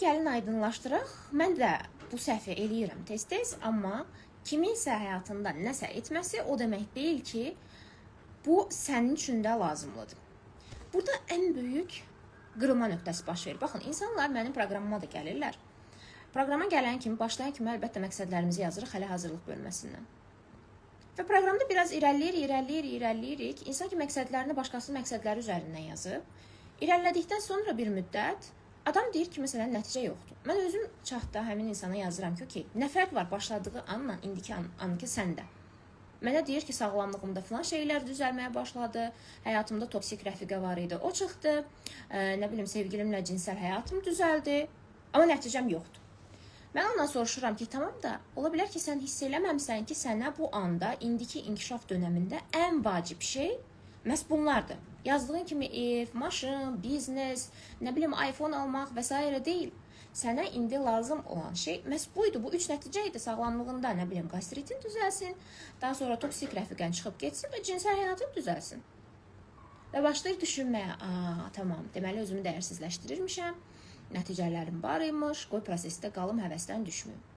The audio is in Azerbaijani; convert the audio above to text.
Gəlin aydınlaşdıraq. Mən də bu səhvi eləyirəm tez-tez, amma kiminsə həyatında nəsə etməsi o demək deyil ki, bu sənin üçün də lazımlıdır. Burada ən böyük qırılma nöqtəsi baş verir. Baxın, insanlar mənim proqramıma da gəlirlər. Proqrama gələn kimi, başlayan kimi əlbəttə məqsədlərimizi yazırıq hələ hazırlıq bölməsindən. Və proqramda biraz irəliləyirik. İnsan ki, məqsədlərini başqasının məqsədləri üzərindən yazıb. İrəlilədikdən sonra bir müddət adam deyir ki, məsələn, nəticə yoxdur. Mən özüm çatda həmin insana yazıram ki, nə fərq var başladığı anla indiki anki səndə. Mənə deyir ki, sağlamlığımda falan şeylər düzəlməyə başladı, həyatımda toksik rəfiqə var idi, o çıxdı, nə bilim, sevgilimlə cinsel həyatım düzəldi, amma nəticəm yoxdur. Mən ondan soruşuram ki, tamam da, ola bilər ki, sən hiss eləməmsən ki, sənə bu anda, indiki inkişaf dönəmində ən vacib şey məhz bunlardır. Yazdığın kimi ev, maşın, biznes, nə bilim, iPhone almaq və s. deyil. Sənə indi lazım olan şey məhz buydu. Bu 3 nəticə idi sağlamlığında, nə bilim, qastritin düzəlsin, daha sonra toksik rəfiqən çıxıb getsin və cinsel həyatın düzəlsin. Və başlayır düşünməyə, tamam, deməli özümü dəyərsizləşdirirmişəm, nəticələrim var imiş, qoy prosesdə qalım, həvəsdən düşməyim.